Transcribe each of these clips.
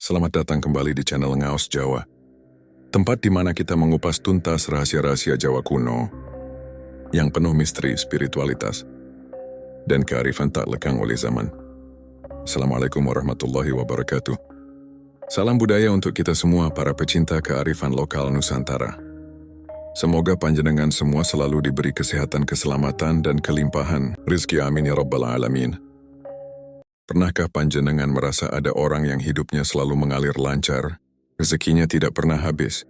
Selamat datang kembali di channel Ngaos Jawa, tempat di mana kita mengupas tuntas rahasia-rahasia Jawa kuno yang penuh misteri, spiritualitas, dan kearifan tak lekang oleh zaman. Assalamualaikum warahmatullahi wabarakatuh. Salam budaya untuk kita semua para pecinta kearifan lokal Nusantara. Semoga panjenengan semua selalu diberi kesehatan, keselamatan, dan kelimpahan rezeki, amin ya rabbal alamin. Pernahkah panjenengan merasa ada orang yang hidupnya selalu mengalir lancar, rezekinya tidak pernah habis,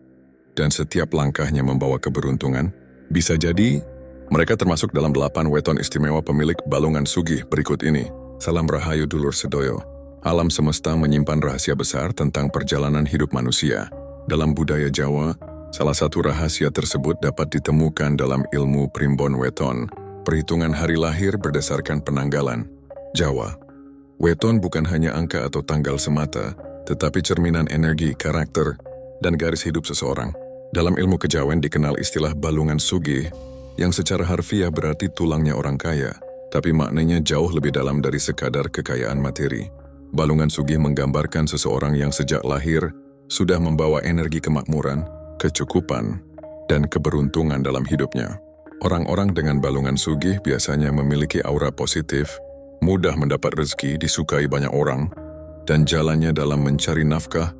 dan setiap langkahnya membawa keberuntungan? Bisa jadi, mereka termasuk dalam 8 weton istimewa pemilik Balungan Sugih berikut ini. Salam rahayu dulur sedoyo. Alam semesta menyimpan rahasia besar tentang perjalanan hidup manusia. Dalam budaya Jawa, salah satu rahasia tersebut dapat ditemukan dalam ilmu primbon weton, perhitungan hari lahir berdasarkan penanggalan. Jawa. Weton bukan hanya angka atau tanggal semata, tetapi cerminan energi, karakter, dan garis hidup seseorang. Dalam ilmu kejawen dikenal istilah balungan sugih, yang secara harfiah berarti tulangnya orang kaya, tapi maknanya jauh lebih dalam dari sekadar kekayaan materi. Balungan sugih menggambarkan seseorang yang sejak lahir sudah membawa energi kemakmuran, kecukupan, dan keberuntungan dalam hidupnya. Orang-orang dengan balungan sugih biasanya memiliki aura positif, mudah mendapat rezeki, disukai banyak orang, dan jalannya dalam mencari nafkah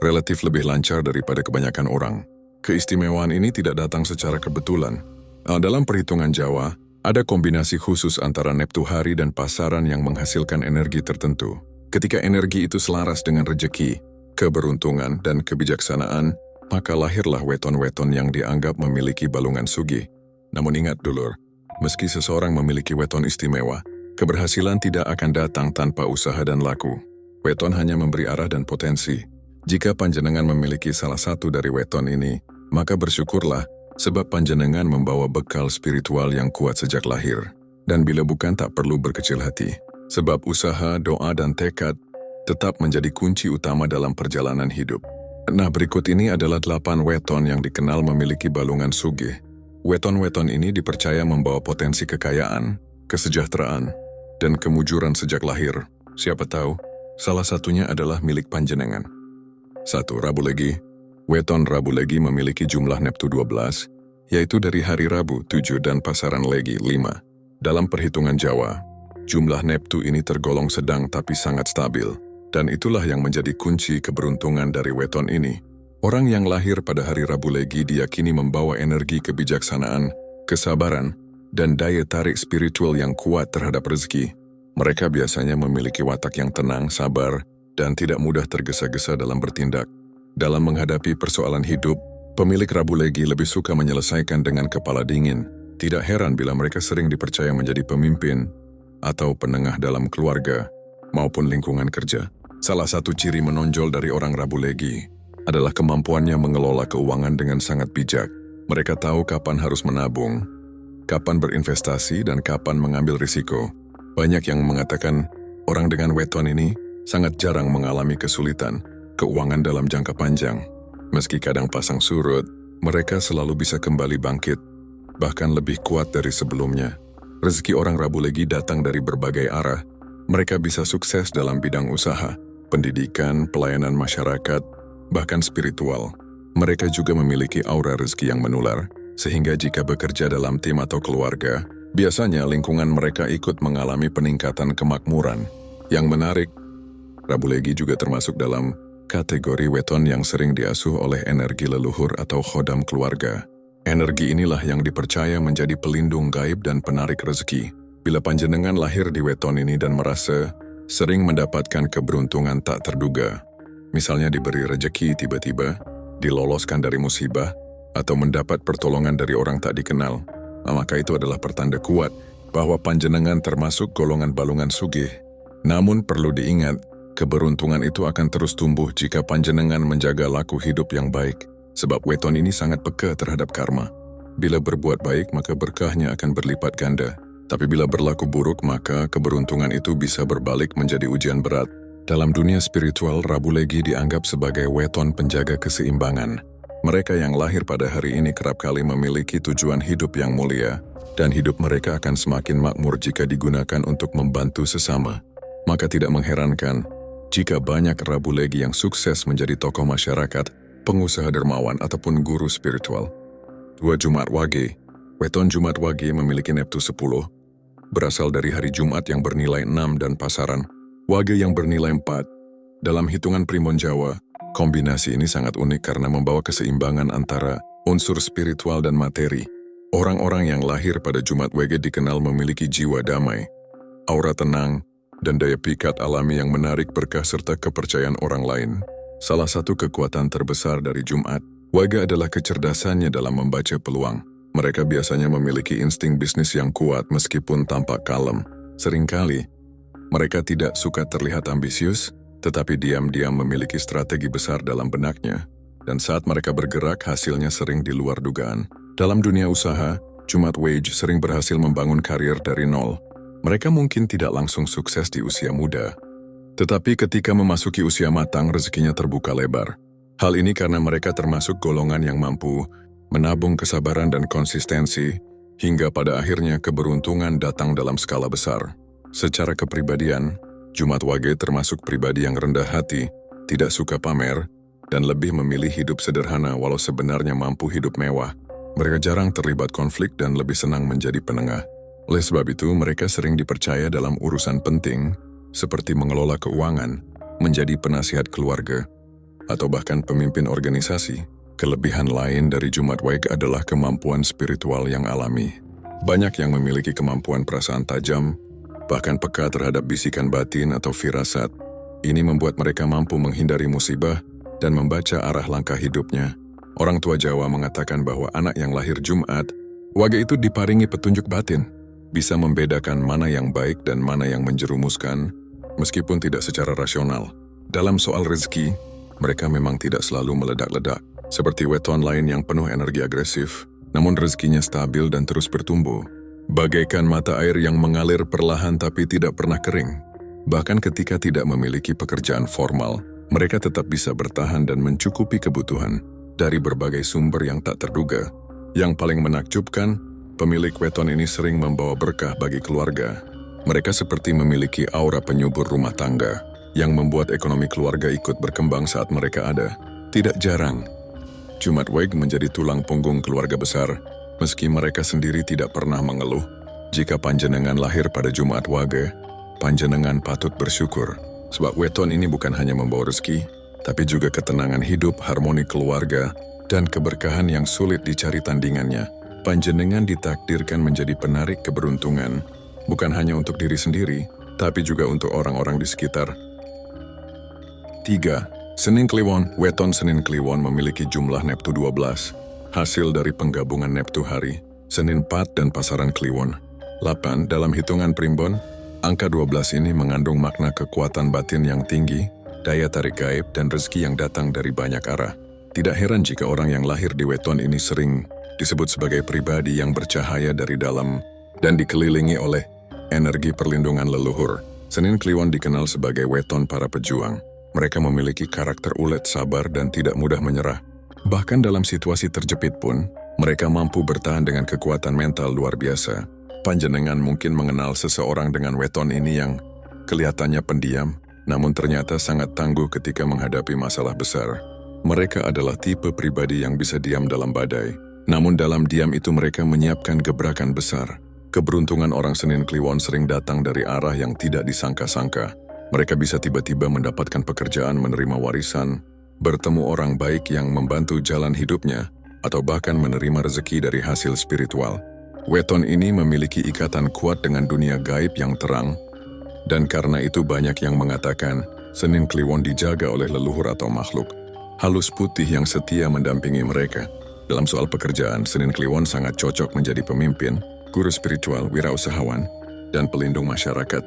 relatif lebih lancar daripada kebanyakan orang. Keistimewaan ini tidak datang secara kebetulan. Dalam perhitungan Jawa, ada kombinasi khusus antara neptu hari dan pasaran yang menghasilkan energi tertentu. Ketika energi itu selaras dengan rezeki, keberuntungan, dan kebijaksanaan, maka lahirlah weton-weton yang dianggap memiliki balungan sugih. Namun ingat dulur, meski seseorang memiliki weton istimewa, keberhasilan tidak akan datang tanpa usaha dan laku. Weton hanya memberi arah dan potensi. Jika panjenengan memiliki salah satu dari weton ini, maka bersyukurlah sebab panjenengan membawa bekal spiritual yang kuat sejak lahir. Dan bila bukan, tak perlu berkecil hati. Sebab usaha, doa, dan tekad tetap menjadi kunci utama dalam perjalanan hidup. Nah, berikut ini adalah 8 weton yang dikenal memiliki balungan sugih. Weton-weton ini dipercaya membawa potensi kekayaan, kesejahteraan, dan kemujuran sejak lahir. Siapa tahu, salah satunya adalah milik panjenengan. 1. Rabu Legi. Weton Rabu Legi memiliki jumlah neptu 12, yaitu dari hari Rabu 7 dan pasaran Legi 5. Dalam perhitungan Jawa, jumlah neptu ini tergolong sedang tapi sangat stabil, dan itulah yang menjadi kunci keberuntungan dari weton ini. Orang yang lahir pada hari Rabu Legi diyakini membawa energi kebijaksanaan, kesabaran, dan daya tarik spiritual yang kuat terhadap rezeki. Mereka biasanya memiliki watak yang tenang, sabar, dan tidak mudah tergesa-gesa dalam bertindak. Dalam menghadapi persoalan hidup, pemilik Rabu Legi lebih suka menyelesaikan dengan kepala dingin. Tidak heran bila mereka sering dipercaya menjadi pemimpin atau penengah dalam keluarga maupun lingkungan kerja. Salah satu ciri menonjol dari orang Rabu Legi adalah kemampuannya mengelola keuangan dengan sangat bijak. Mereka tahu kapan harus menabung, kapan berinvestasi, dan kapan mengambil risiko. Banyak yang mengatakan orang dengan weton ini sangat jarang mengalami kesulitan keuangan dalam jangka panjang. Meski kadang pasang surut, mereka selalu bisa kembali bangkit, bahkan lebih kuat dari sebelumnya. Rezeki orang Rabu Legi datang dari berbagai arah. Mereka bisa sukses dalam bidang usaha, pendidikan, pelayanan masyarakat, bahkan spiritual. Mereka juga memiliki aura rezeki yang menular, sehingga jika bekerja dalam tim atau keluarga, biasanya lingkungan mereka ikut mengalami peningkatan kemakmuran. Yang menarik, Rabu Legi juga termasuk dalam kategori weton yang sering diasuh oleh energi leluhur atau khodam keluarga. Energi inilah yang dipercaya menjadi pelindung gaib dan penarik rezeki. Bila panjenengan lahir di weton ini dan merasa sering mendapatkan keberuntungan tak terduga, misalnya diberi rezeki tiba-tiba, diloloskan dari musibah, atau mendapat pertolongan dari orang tak dikenal, maka itu adalah pertanda kuat bahwa panjenengan termasuk golongan balungan sugih. Namun perlu diingat, keberuntungan itu akan terus tumbuh jika panjenengan menjaga laku hidup yang baik, sebab weton ini sangat peka terhadap karma. Bila berbuat baik, maka berkahnya akan berlipat ganda. Tapi bila berlaku buruk, maka keberuntungan itu bisa berbalik menjadi ujian berat. Dalam dunia spiritual, Rabu Legi dianggap sebagai weton penjaga keseimbangan. Mereka yang lahir pada hari ini kerap kali memiliki tujuan hidup yang mulia, dan hidup mereka akan semakin makmur jika digunakan untuk membantu sesama. Maka tidak mengherankan Jika banyak Rabu Legi yang sukses menjadi tokoh masyarakat, pengusaha dermawan ataupun guru spiritual. 2 Jumat Wage. Weton Jumat Wage memiliki Neptu 10, berasal dari hari Jumat yang bernilai 6 dan pasaran Wage yang bernilai 4. Dalam hitungan primbon Jawa, kombinasi ini sangat unik karena membawa keseimbangan antara unsur spiritual dan materi. Orang-orang yang lahir pada Jumat Wage dikenal memiliki jiwa damai, aura tenang, dan daya pikat alami yang menarik berkah serta kepercayaan orang lain. Salah satu kekuatan terbesar dari Jumat Wage adalah kecerdasannya dalam membaca peluang. Mereka biasanya memiliki insting bisnis yang kuat meskipun tampak kalem. Seringkali, mereka tidak suka terlihat ambisius, tetapi diam-diam memiliki strategi besar dalam benaknya. Dan saat mereka bergerak, hasilnya sering di luar dugaan. Dalam dunia usaha, Jumat Wage sering berhasil membangun karir dari nol. Mereka mungkin tidak langsung sukses di usia muda, tetapi ketika memasuki usia matang, rezekinya terbuka lebar. Hal ini karena mereka termasuk golongan yang mampu menabung kesabaran dan konsistensi, hingga pada akhirnya keberuntungan datang dalam skala besar. Secara kepribadian, Jumat Wage termasuk pribadi yang rendah hati, tidak suka pamer, dan lebih memilih hidup sederhana walau sebenarnya mampu hidup mewah. Mereka jarang terlibat konflik dan lebih senang menjadi penengah. Oleh sebab itu, mereka sering dipercaya dalam urusan penting, seperti mengelola keuangan, menjadi penasihat keluarga, atau bahkan pemimpin organisasi. Kelebihan lain dari Jumat Wage adalah kemampuan spiritual yang alami. Banyak yang memiliki kemampuan perasaan tajam, bahkan peka terhadap bisikan batin atau firasat. Ini membuat mereka mampu menghindari musibah dan membaca arah langkah hidupnya. Orang tua Jawa mengatakan bahwa anak yang lahir Jumat Wage itu diparingi petunjuk batin, bisa membedakan mana yang baik dan mana yang menjerumuskan, meskipun tidak secara rasional. Dalam soal rezeki, mereka memang tidak selalu meledak-ledak, seperti weton lain yang penuh energi agresif, namun rezekinya stabil dan terus bertumbuh. Bagaikan mata air yang mengalir perlahan tapi tidak pernah kering. Bahkan ketika tidak memiliki pekerjaan formal, mereka tetap bisa bertahan dan mencukupi kebutuhan dari berbagai sumber yang tak terduga. Yang paling menakjubkan, pemilik weton ini sering membawa berkah bagi keluarga. Mereka seperti memiliki aura penyubur rumah tangga, yang membuat ekonomi keluarga ikut berkembang saat mereka ada. Tidak jarang, Jumat Wage menjadi tulang punggung keluarga besar, meski mereka sendiri tidak pernah mengeluh. Jika panjenengan lahir pada Jumat Wage, panjenengan patut bersyukur, sebab weton ini bukan hanya membawa rezeki, tapi juga ketenangan hidup, harmoni keluarga, dan keberkahan yang sulit dicari tandingannya. Panjenengan ditakdirkan menjadi penarik keberuntungan, bukan hanya untuk diri sendiri, tapi juga untuk orang-orang di sekitar. 3. Senin Kliwon. Weton Senin Kliwon memiliki jumlah Neptu 12, hasil dari penggabungan Neptu hari, Senin 4 dan pasaran Kliwon 8. Dalam hitungan primbon, angka 12 ini mengandung makna kekuatan batin yang tinggi, daya tarik gaib, dan rezeki yang datang dari banyak arah. Tidak heran jika orang yang lahir di weton ini sering disebut sebagai pribadi yang bercahaya dari dalam dan dikelilingi oleh energi perlindungan leluhur. Senin Kliwon dikenal sebagai weton para pejuang. Mereka memiliki karakter ulet, sabar, dan tidak mudah menyerah. Bahkan dalam situasi terjepit pun, mereka mampu bertahan dengan kekuatan mental luar biasa. Panjenengan mungkin mengenal seseorang dengan weton ini yang kelihatannya pendiam, namun ternyata sangat tangguh ketika menghadapi masalah besar. Mereka adalah tipe pribadi yang bisa diam dalam badai. Namun dalam diam itu mereka menyiapkan gebrakan besar. Keberuntungan orang Senin Kliwon sering datang dari arah yang tidak disangka-sangka. Mereka bisa tiba-tiba mendapatkan pekerjaan, menerima warisan, bertemu orang baik yang membantu jalan hidupnya, atau bahkan menerima rezeki dari hasil spiritual. Weton ini memiliki ikatan kuat dengan dunia gaib yang terang, dan karena itu banyak yang mengatakan Senin Kliwon dijaga oleh leluhur atau makhluk halus putih yang setia mendampingi mereka. Dalam soal pekerjaan, Senin Kliwon sangat cocok menjadi pemimpin, guru spiritual, wirausahawan, dan pelindung masyarakat.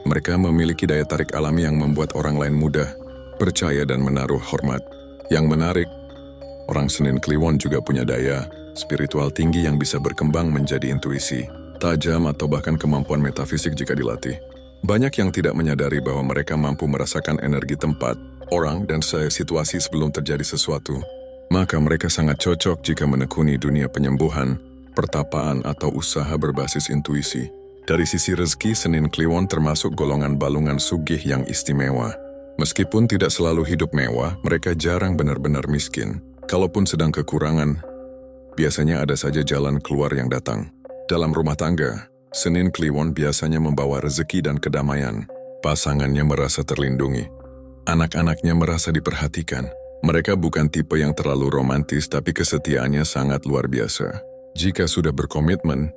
Mereka memiliki daya tarik alami yang membuat orang lain mudah percaya dan menaruh hormat. Yang menarik, orang Senin Kliwon juga punya daya spiritual tinggi yang bisa berkembang menjadi intuisi, tajam, atau bahkan kemampuan metafisik jika dilatih. Banyak yang tidak menyadari bahwa mereka mampu merasakan energi tempat, orang, dan situasi sebelum terjadi sesuatu. Maka mereka sangat cocok jika menekuni dunia penyembuhan, pertapaan, atau usaha berbasis intuisi. Dari sisi rezeki, Senin Kliwon termasuk golongan balungan sugih yang istimewa. Meskipun tidak selalu hidup mewah, mereka jarang benar-benar miskin. Kalaupun sedang kekurangan, biasanya ada saja jalan keluar yang datang. Dalam rumah tangga, Senin Kliwon biasanya membawa rezeki dan kedamaian. Pasangannya merasa terlindungi. Anak-anaknya merasa diperhatikan. Mereka bukan tipe yang terlalu romantis, tapi kesetiaannya sangat luar biasa. Jika sudah berkomitmen,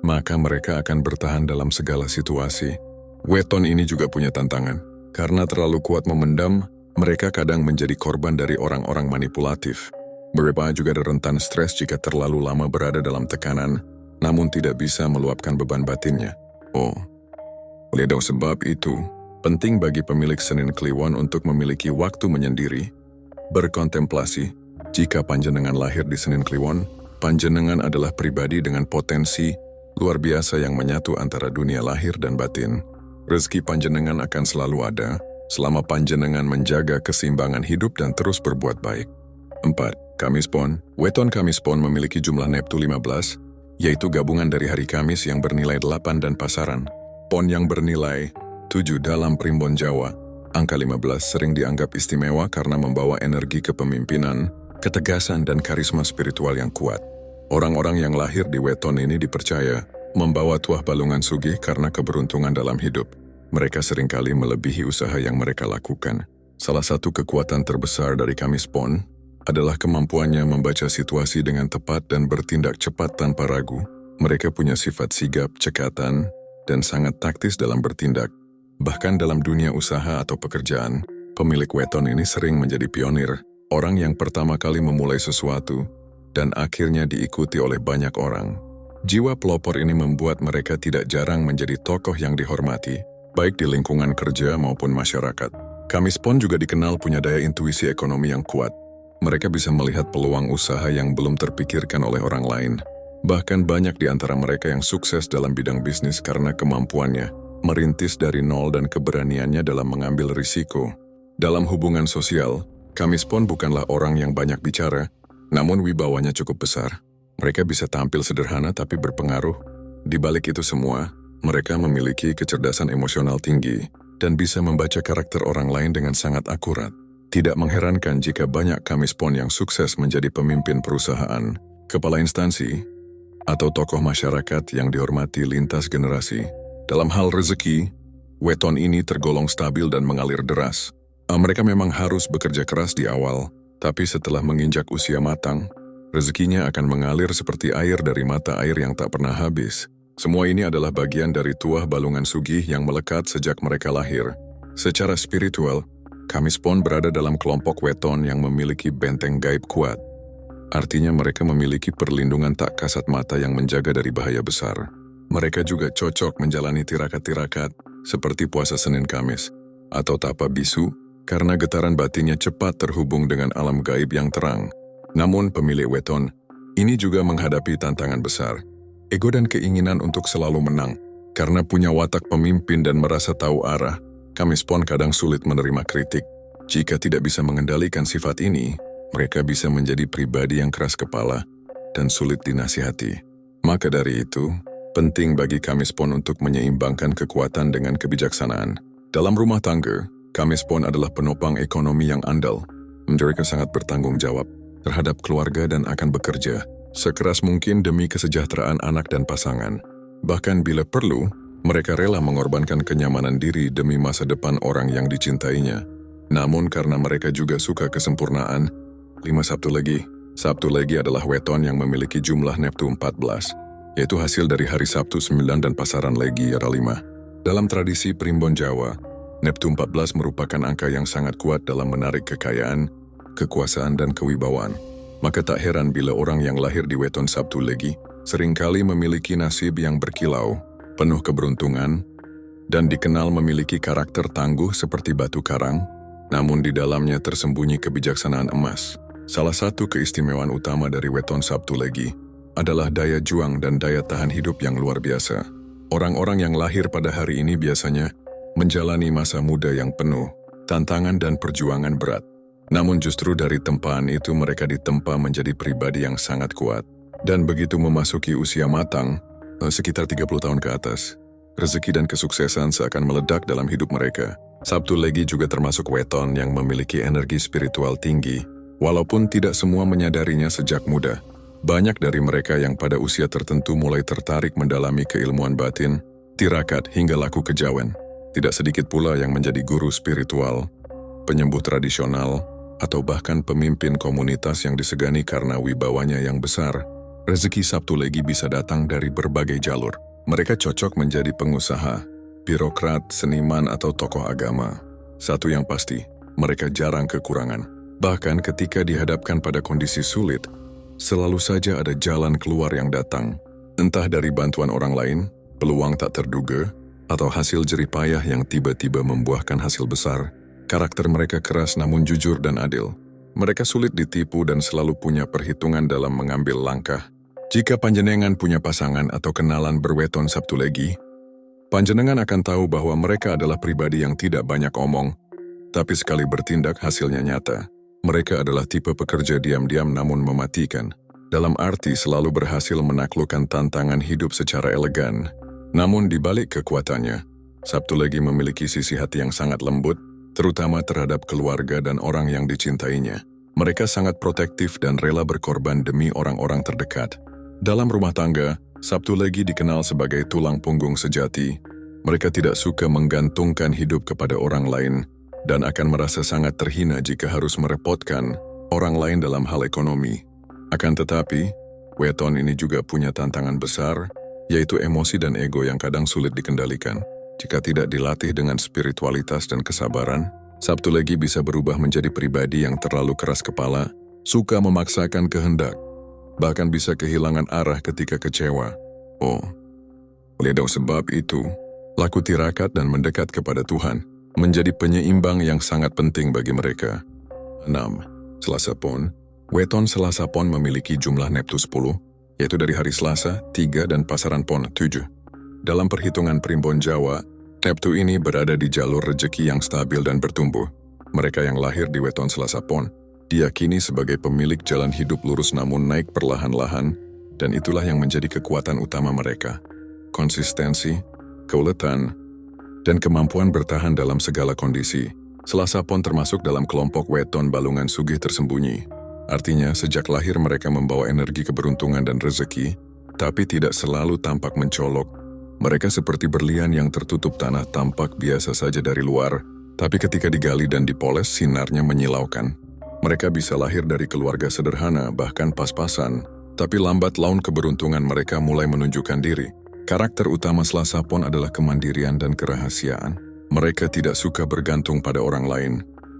maka mereka akan bertahan dalam segala situasi. Weton ini juga punya tantangan. Karena terlalu kuat memendam, mereka kadang menjadi korban dari orang-orang manipulatif. Beberapa juga ada rentan stres jika terlalu lama berada dalam tekanan, namun tidak bisa meluapkan beban batinnya. Oleh sebab itu, penting bagi pemilik Senin Kliwon untuk memiliki waktu menyendiri, berkontemplasi. Jika panjenengan lahir di Senin Kliwon, panjenengan adalah pribadi dengan potensi luar biasa yang menyatu antara dunia lahir dan batin. Rezeki panjenengan akan selalu ada, selama panjenengan menjaga keseimbangan hidup dan terus berbuat baik. 4. Kamis Pon. Weton Kamis Pon memiliki jumlah Neptu 15, yaitu gabungan dari hari Kamis yang bernilai 8 dan pasaran. Pon yang bernilai 7 dalam primbon Jawa. Angka 15 sering dianggap istimewa karena membawa energi kepemimpinan, ketegasan dan karisma spiritual yang kuat. Orang-orang yang lahir di Weton ini dipercaya membawa tuah balungan sugih karena keberuntungan dalam hidup. Mereka seringkali melebihi usaha yang mereka lakukan. Salah satu kekuatan terbesar dari Kamis Pon adalah kemampuannya membaca situasi dengan tepat dan bertindak cepat tanpa ragu. Mereka punya sifat sigap, cekatan, dan sangat taktis dalam bertindak. Bahkan dalam dunia usaha atau pekerjaan, pemilik Weton ini sering menjadi pionir, orang yang pertama kali memulai sesuatu, dan akhirnya diikuti oleh banyak orang. Jiwa pelopor ini membuat mereka tidak jarang menjadi tokoh yang dihormati, baik di lingkungan kerja maupun masyarakat. Kamis Pon juga dikenal punya daya intuisi ekonomi yang kuat. Mereka bisa melihat peluang usaha yang belum terpikirkan oleh orang lain. Bahkan banyak di antara mereka yang sukses dalam bidang bisnis karena kemampuannya merintis dari nol dan keberaniannya dalam mengambil risiko. Dalam hubungan sosial, Kamis Pon bukanlah orang yang banyak bicara, namun wibawanya cukup besar. Mereka bisa tampil sederhana tapi berpengaruh. Di balik itu semua, mereka memiliki kecerdasan emosional tinggi dan bisa membaca karakter orang lain dengan sangat akurat. Tidak mengherankan jika banyak Kamis Pon yang sukses menjadi pemimpin perusahaan, kepala instansi, atau tokoh masyarakat yang dihormati lintas generasi. Dalam hal rezeki, Weton ini tergolong stabil dan mengalir deras. Mereka memang harus bekerja keras di awal, tapi setelah menginjak usia matang, rezekinya akan mengalir seperti air dari mata air yang tak pernah habis. Semua ini adalah bagian dari tuah balungan sugih yang melekat sejak mereka lahir. Secara spiritual, Kamis Pon berada dalam kelompok Weton yang memiliki benteng gaib kuat. Artinya mereka memiliki perlindungan tak kasat mata yang menjaga dari bahaya besar. Mereka juga cocok menjalani tirakat-tirakat seperti puasa Senin Kamis atau tapa bisu karena getaran batinnya cepat terhubung dengan alam gaib yang terang. Namun pemilik Weton ini juga menghadapi tantangan besar. Ego dan keinginan untuk selalu menang. Karena punya watak pemimpin dan merasa tahu arah, Kamis Pon kadang sulit menerima kritik. Jika tidak bisa mengendalikan sifat ini, mereka bisa menjadi pribadi yang keras kepala dan sulit dinasihati. Maka dari itu, penting bagi Kamis Pon untuk menyeimbangkan kekuatan dengan kebijaksanaan. Dalam rumah tangga, Kamis Pon adalah penopang ekonomi yang andal. Mereka sangat bertanggung jawab terhadap keluarga dan akan bekerja sekeras mungkin demi kesejahteraan anak dan pasangan. Bahkan bila perlu, mereka rela mengorbankan kenyamanan diri demi masa depan orang yang dicintainya. Namun karena mereka juga suka kesempurnaan, 5 Sabtu Legi adalah Weton yang memiliki jumlah Neptu 14, yaitu hasil dari hari Sabtu 9 dan pasaran Legi era 5. Dalam tradisi primbon Jawa, Neptu 14 merupakan angka yang sangat kuat dalam menarik kekayaan, kekuasaan dan kewibawaan. Maka tak heran bila orang yang lahir di Weton Sabtu Legi seringkali memiliki nasib yang berkilau, penuh keberuntungan, dan dikenal memiliki karakter tangguh seperti batu karang, namun di dalamnya tersembunyi kebijaksanaan emas. Salah satu keistimewaan utama dari Weton Sabtu Legi adalah daya juang dan daya tahan hidup yang luar biasa. Orang-orang yang lahir pada hari ini biasanya menjalani masa muda yang penuh tantangan dan perjuangan berat. Namun justru dari tempaan itu mereka ditempa menjadi pribadi yang sangat kuat. Dan begitu memasuki usia matang, sekitar 30 tahun ke atas, rezeki dan kesuksesan seakan meledak dalam hidup mereka. Sabtu Legi juga termasuk weton yang memiliki energi spiritual tinggi, walaupun tidak semua menyadarinya sejak muda. Banyak dari mereka yang pada usia tertentu mulai tertarik mendalami keilmuan batin, tirakat hingga laku kejawen. Tidak sedikit pula yang menjadi guru spiritual, penyembuh tradisional, atau bahkan pemimpin komunitas yang disegani karena wibawanya yang besar. Rezeki Sabtu Legi bisa datang dari berbagai jalur. Mereka cocok menjadi pengusaha, birokrat, seniman, atau tokoh agama. Satu yang pasti, mereka jarang kekurangan. Bahkan ketika dihadapkan pada kondisi sulit, selalu saja ada jalan keluar yang datang. Entah dari bantuan orang lain, peluang tak terduga, atau hasil jerih payah yang tiba-tiba membuahkan hasil besar. Karakter mereka keras namun jujur dan adil. Mereka sulit ditipu dan selalu punya perhitungan dalam mengambil langkah. Jika panjenengan punya pasangan atau kenalan berweton Sabtu Legi, panjenengan akan tahu bahwa mereka adalah pribadi yang tidak banyak omong, tapi sekali bertindak hasilnya nyata. Mereka adalah tipe pekerja diam-diam namun mematikan, dalam arti selalu berhasil menaklukkan tantangan hidup secara elegan. Namun di balik kekuatannya, Sabtu Legi memiliki sisi hati yang sangat lembut, terutama terhadap keluarga dan orang yang dicintainya. Mereka sangat protektif dan rela berkorban demi orang-orang terdekat. Dalam rumah tangga, Sabtu Legi dikenal sebagai tulang punggung sejati. Mereka tidak suka menggantungkan hidup kepada orang lain dan akan merasa sangat terhina jika harus merepotkan orang lain dalam hal ekonomi. Akan tetapi, weton ini juga punya tantangan besar, yaitu emosi dan ego yang kadang sulit dikendalikan. Jika tidak dilatih dengan spiritualitas dan kesabaran, Sabtu Legi bisa berubah menjadi pribadi yang terlalu keras kepala, suka memaksakan kehendak, bahkan bisa kehilangan arah ketika kecewa. Oleh sebab itu, laku tirakat dan mendekat kepada Tuhan menjadi penyeimbang yang sangat penting bagi mereka. 6. Selasa Pon. Weton Selasa Pon memiliki jumlah Neptu 10, yaitu dari hari Selasa, 3 dan pasaran Pon 7. Dalam perhitungan primbon Jawa, Neptu ini berada di jalur rejeki yang stabil dan bertumbuh. Mereka yang lahir di weton Selasa Pon diyakini sebagai pemilik jalan hidup lurus namun naik perlahan-lahan, dan itulah yang menjadi kekuatan utama mereka. Konsistensi, keuletan, dan kemampuan bertahan dalam segala kondisi. Selasa Pon termasuk dalam kelompok weton balungan sugih tersembunyi. Artinya, sejak lahir mereka membawa energi keberuntungan dan rezeki, tapi tidak selalu tampak mencolok. Mereka seperti berlian yang tertutup tanah, tampak biasa saja dari luar, tapi ketika digali dan dipoles, sinarnya menyilaukan. Mereka bisa lahir dari keluarga sederhana, bahkan pas-pasan, tapi lambat laun keberuntungan mereka mulai menunjukkan diri. Karakter utama Selasa Pon adalah kemandirian dan kerahasiaan. Mereka tidak suka bergantung pada orang lain.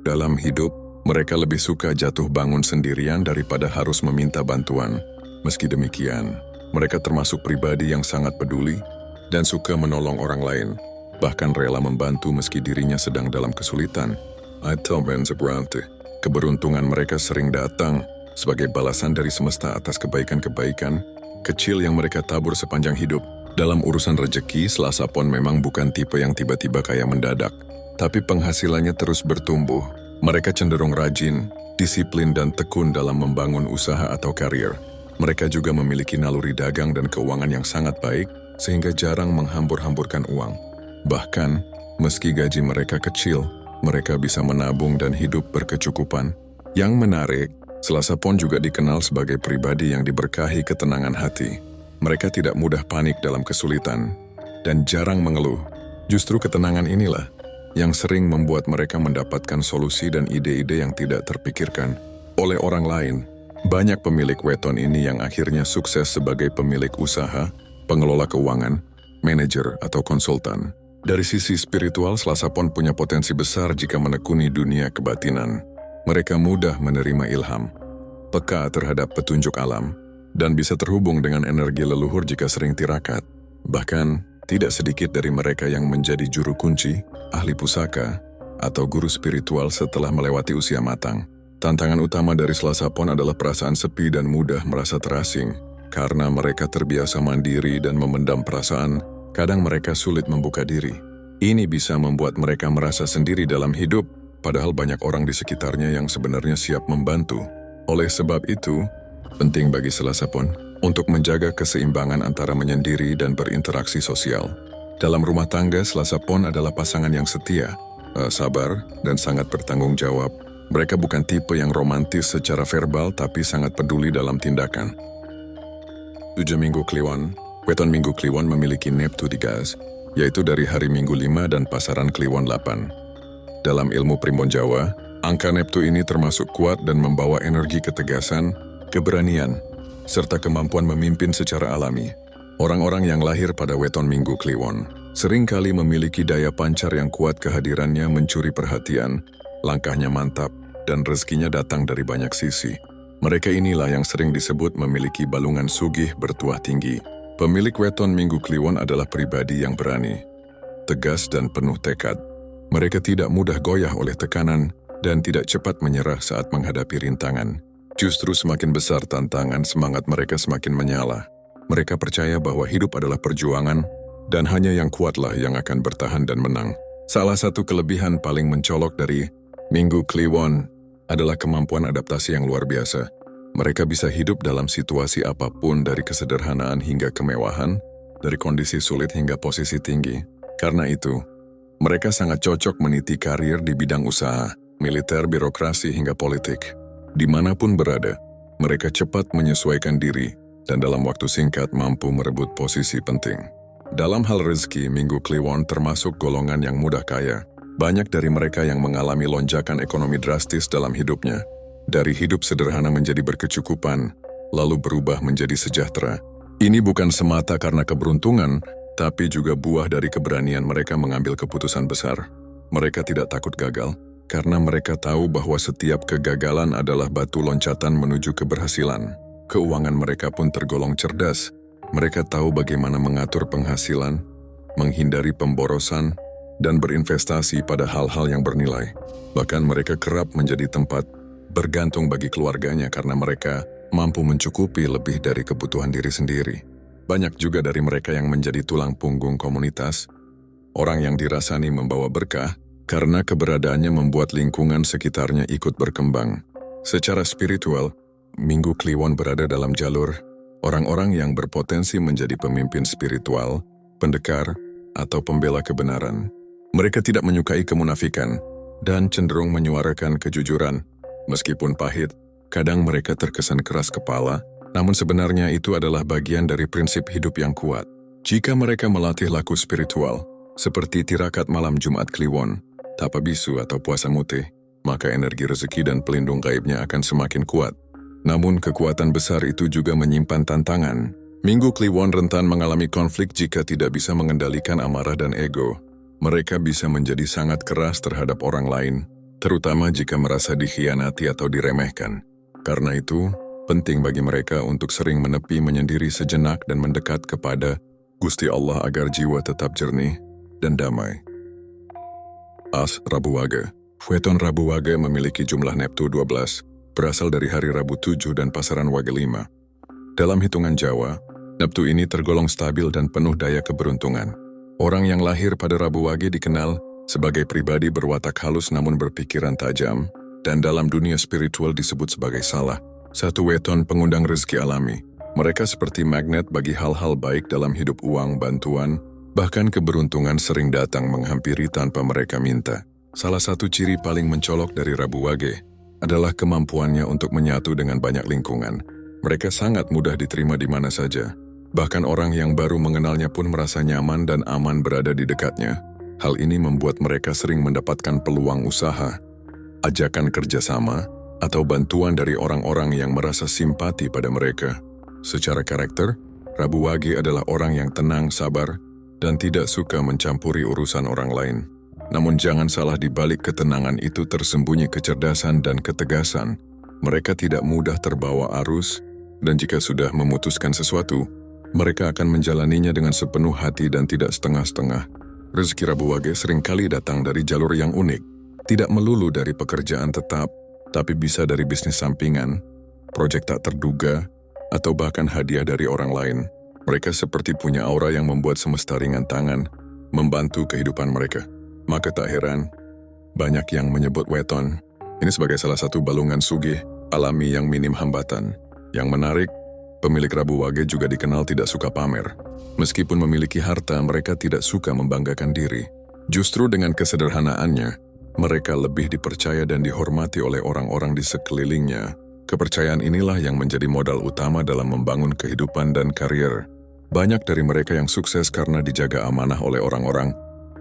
Dalam hidup, mereka lebih suka jatuh bangun sendirian daripada harus meminta bantuan. Meski demikian, mereka termasuk pribadi yang sangat peduli dan suka menolong orang lain, bahkan rela membantu meski dirinya sedang dalam kesulitan. Keberuntungan mereka sering datang sebagai balasan dari semesta atas kebaikan-kebaikan kecil yang mereka tabur sepanjang hidup. Dalam urusan rejeki, Selasa Pon memang bukan tipe yang tiba-tiba kaya mendadak, tapi penghasilannya terus bertumbuh. Mereka cenderung rajin, disiplin dan tekun dalam membangun usaha atau karir. Mereka juga memiliki naluri dagang dan keuangan yang sangat baik, sehingga jarang menghambur-hamburkan uang. Bahkan, meski gaji mereka kecil, mereka bisa menabung dan hidup berkecukupan. Yang menarik, Selasa Pon juga dikenal sebagai pribadi yang diberkahi ketenangan hati. Mereka tidak mudah panik dalam kesulitan dan jarang mengeluh. Justru ketenangan inilah yang sering membuat mereka mendapatkan solusi dan ide-ide yang tidak terpikirkan oleh orang lain. Banyak pemilik weton ini yang akhirnya sukses sebagai pemilik usaha, pengelola keuangan, manajer, atau konsultan. Dari sisi spiritual, Selasa Pon punya potensi besar jika menekuni dunia kebatinan. Mereka mudah menerima ilham, peka terhadap petunjuk alam, dan bisa terhubung dengan energi leluhur jika sering tirakat. Bahkan, tidak sedikit dari mereka yang menjadi juru kunci, ahli pusaka, atau guru spiritual setelah melewati usia matang. Tantangan utama dari Selasa Pon adalah perasaan sepi dan mudah merasa terasing. Karena mereka terbiasa mandiri dan memendam perasaan, kadang mereka sulit membuka diri. Ini bisa membuat mereka merasa sendiri dalam hidup, padahal banyak orang di sekitarnya yang sebenarnya siap membantu. Oleh sebab itu, penting bagi Selasa Pon untuk menjaga keseimbangan antara menyendiri dan berinteraksi sosial. Dalam rumah tangga, Selasa Pon adalah pasangan yang setia. sabar, dan sangat bertanggung jawab. Mereka bukan tipe yang romantis secara verbal tapi sangat peduli dalam tindakan. 7 Minggu Kliwon. Weton Minggu Kliwon memiliki Neptu di gas, yaitu dari hari Minggu 5 dan pasaran Kliwon 8. Dalam ilmu primbon Jawa, angka Neptu ini termasuk kuat dan membawa energi ketegasan, keberanian, serta kemampuan memimpin secara alami. Orang-orang yang lahir pada Weton Minggu Kliwon seringkali memiliki daya pancar yang kuat, kehadirannya mencuri perhatian, langkahnya mantap, dan rezekinya datang dari banyak sisi. Mereka inilah yang sering disebut memiliki balungan sugih bertuah tinggi. Pemilik Weton Minggu Kliwon adalah pribadi yang berani, tegas dan penuh tekad. Mereka tidak mudah goyah oleh tekanan dan tidak cepat menyerah saat menghadapi rintangan. Justru semakin besar tantangan, semangat mereka semakin menyala. Mereka percaya bahwa hidup adalah perjuangan dan hanya yang kuatlah yang akan bertahan dan menang. Salah satu kelebihan paling mencolok dari Minggu Kliwon adalah kemampuan adaptasi yang luar biasa. Mereka bisa hidup dalam situasi apapun, dari kesederhanaan hingga kemewahan, dari kondisi sulit hingga posisi tinggi. Karena itu, mereka sangat cocok meniti karir di bidang usaha, militer, birokrasi hingga politik. Dimanapun berada, mereka cepat menyesuaikan diri dan dalam waktu singkat mampu merebut posisi penting. Dalam hal rezeki, Minggu Kliwon termasuk golongan yang mudah kaya. Banyak dari mereka yang mengalami lonjakan ekonomi drastis dalam hidupnya. Dari hidup sederhana menjadi berkecukupan, lalu berubah menjadi sejahtera. Ini bukan semata karena keberuntungan, tapi juga buah dari keberanian mereka mengambil keputusan besar. Mereka tidak takut gagal, karena mereka tahu bahwa setiap kegagalan adalah batu loncatan menuju keberhasilan. Keuangan mereka pun tergolong cerdas. Mereka tahu bagaimana mengatur penghasilan, menghindari pemborosan, dan berinvestasi pada hal-hal yang bernilai. Bahkan mereka kerap menjadi tempat bergantung bagi keluarganya karena mereka mampu mencukupi lebih dari kebutuhan diri sendiri. Banyak juga dari mereka yang menjadi tulang punggung komunitas, orang yang dirasani membawa berkah karena keberadaannya membuat lingkungan sekitarnya ikut berkembang. Secara spiritual, Minggu Kliwon berada dalam jalur orang-orang yang berpotensi menjadi pemimpin spiritual, pendekar, atau pembela kebenaran. Mereka tidak menyukai kemunafikan dan cenderung menyuarakan kejujuran. Meskipun pahit, kadang mereka terkesan keras kepala, namun sebenarnya itu adalah bagian dari prinsip hidup yang kuat. Jika mereka melatih laku spiritual, seperti tirakat malam Jumat Kliwon, tapa bisu atau puasa mutih, maka energi rezeki dan pelindung gaibnya akan semakin kuat. Namun kekuatan besar itu juga menyimpan tantangan. Minggu Kliwon rentan mengalami konflik jika tidak bisa mengendalikan amarah dan ego. Mereka bisa menjadi sangat keras terhadap orang lain, terutama jika merasa dikhianati atau diremehkan. Karena itu, penting bagi mereka untuk sering menepi, menyendiri sejenak dan mendekat kepada Gusti Allah agar jiwa tetap jernih dan damai. As Rabu Wage. Weton Rabu Wage memiliki jumlah Neptu 12, berasal dari hari Rabu 7 dan pasaran Wage 5. Dalam hitungan Jawa, Neptu ini tergolong stabil dan penuh daya keberuntungan. Orang yang lahir pada Rabu Wage dikenal sebagai pribadi berwatak halus namun berpikiran tajam, dan dalam dunia spiritual disebut sebagai salah satu weton pengundang rezeki alami. Mereka seperti magnet bagi hal-hal baik dalam hidup, uang, bantuan, bahkan keberuntungan sering datang menghampiri tanpa mereka minta. Salah satu ciri paling mencolok dari Rabu Wage adalah kemampuannya untuk menyatu dengan banyak lingkungan. Mereka sangat mudah diterima di mana saja. Bahkan orang yang baru mengenalnya pun merasa nyaman dan aman berada di dekatnya. Hal ini membuat mereka sering mendapatkan peluang usaha, ajakan kerjasama, atau bantuan dari orang-orang yang merasa simpati pada mereka. Secara karakter, Rabu Wage adalah orang yang tenang, sabar, dan tidak suka mencampuri urusan orang lain. Namun jangan salah, di balik ketenangan itu tersembunyi kecerdasan dan ketegasan. Mereka tidak mudah terbawa arus, dan jika sudah memutuskan sesuatu, mereka akan menjalaninya dengan sepenuh hati dan tidak setengah-setengah. Rezeki Rabu Wage seringkali datang dari jalur yang unik, tidak melulu dari pekerjaan tetap, tapi bisa dari bisnis sampingan, proyek tak terduga, atau bahkan hadiah dari orang lain. Mereka seperti punya aura yang membuat semesta ringan tangan, membantu kehidupan mereka. Maka tak heran, banyak yang menyebut weton ini sebagai salah satu balungan sugih alami yang minim hambatan. Yang menarik, pemilik Rabu Wage juga dikenal tidak suka pamer. Meskipun memiliki harta, mereka tidak suka membanggakan diri. Justru dengan kesederhanaannya, mereka lebih dipercaya dan dihormati oleh orang-orang di sekelilingnya. Kepercayaan inilah yang menjadi modal utama dalam membangun kehidupan dan karier. Banyak dari mereka yang sukses karena dijaga amanah oleh orang-orang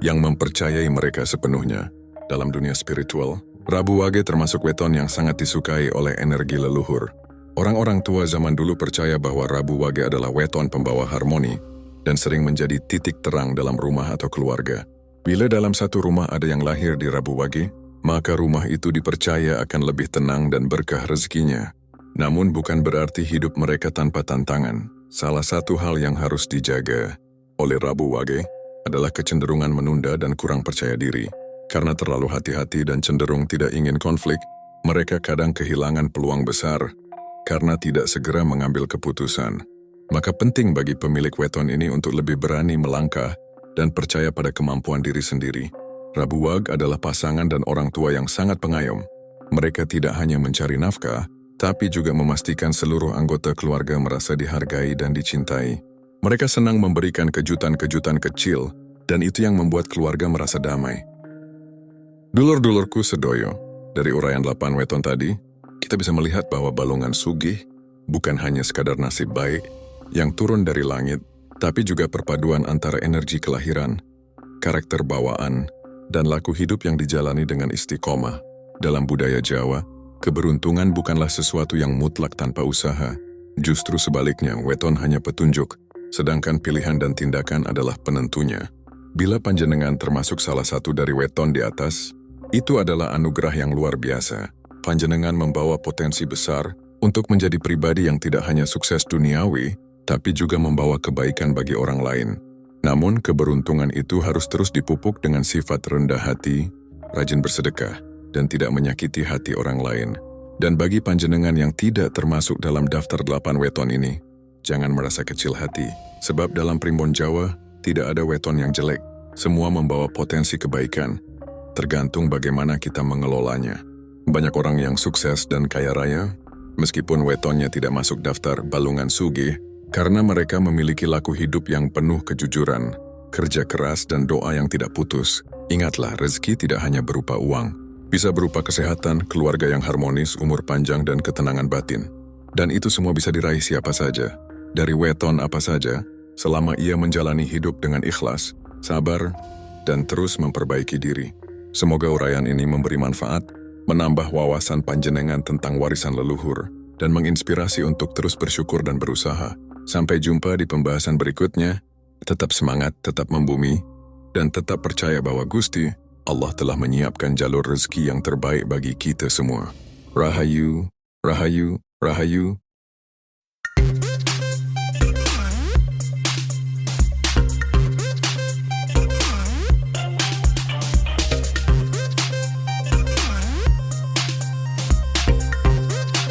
yang mempercayai mereka sepenuhnya. Dalam dunia spiritual, Rabu Wage termasuk weton yang sangat disukai oleh energi leluhur. Orang-orang tua zaman dulu percaya bahwa Rabu Wage adalah weton pembawa harmoni dan sering menjadi titik terang dalam rumah atau keluarga. Bila dalam satu rumah ada yang lahir di Rabu Wage, maka rumah itu dipercaya akan lebih tenang dan berkah rezekinya. Namun bukan berarti hidup mereka tanpa tantangan. Salah satu hal yang harus dijaga oleh Rabu Wage adalah kecenderungan menunda dan kurang percaya diri. Karena terlalu hati-hati dan cenderung tidak ingin konflik, mereka kadang kehilangan peluang besar karena tidak segera mengambil keputusan. Maka penting bagi pemilik weton ini untuk lebih berani melangkah dan percaya pada kemampuan diri sendiri. Rabu Wage adalah pasangan dan orang tua yang sangat pengayom. Mereka tidak hanya mencari nafkah, tapi juga memastikan seluruh anggota keluarga merasa dihargai dan dicintai. Mereka senang memberikan kejutan-kejutan kecil, dan itu yang membuat keluarga merasa damai. Dulur-dulurku sedoyo, dari uraian 8 weton tadi, kita bisa melihat bahwa balongan sugih bukan hanya sekadar nasib baik yang turun dari langit, tapi juga perpaduan antara energi kelahiran, karakter bawaan, dan laku hidup yang dijalani dengan istiqomah. Dalam budaya Jawa, keberuntungan bukanlah sesuatu yang mutlak tanpa usaha. Justru sebaliknya, weton hanya petunjuk, sedangkan pilihan dan tindakan adalah penentunya. Bila panjenengan termasuk salah satu dari weton di atas, itu adalah anugerah yang luar biasa. Panjenengan membawa potensi besar untuk menjadi pribadi yang tidak hanya sukses duniawi, tapi juga membawa kebaikan bagi orang lain. Namun, keberuntungan itu harus terus dipupuk dengan sifat rendah hati, rajin bersedekah, dan tidak menyakiti hati orang lain. Dan bagi panjenengan yang tidak termasuk dalam daftar 8 weton ini, jangan merasa kecil hati, sebab dalam primbon Jawa, tidak ada weton yang jelek. Semua membawa potensi kebaikan, tergantung bagaimana kita mengelolanya. Banyak orang yang sukses dan kaya raya, meskipun wetonnya tidak masuk daftar balungan sugih, karena mereka memiliki laku hidup yang penuh kejujuran, kerja keras dan doa yang tidak putus. Ingatlah, rezeki tidak hanya berupa uang, bisa berupa kesehatan, keluarga yang harmonis, umur panjang, dan ketenangan batin. Dan itu semua bisa diraih siapa saja, dari weton apa saja, selama ia menjalani hidup dengan ikhlas, sabar, dan terus memperbaiki diri. Semoga uraian ini memberi manfaat, menambah wawasan panjenengan tentang warisan leluhur, dan menginspirasi untuk terus bersyukur dan berusaha. Sampai jumpa di pembahasan berikutnya. Tetap semangat, tetap membumi, dan tetap percaya bahwa Gusti Allah telah menyiapkan jalur rezeki yang terbaik bagi kita semua. Rahayu, Rahayu, Rahayu.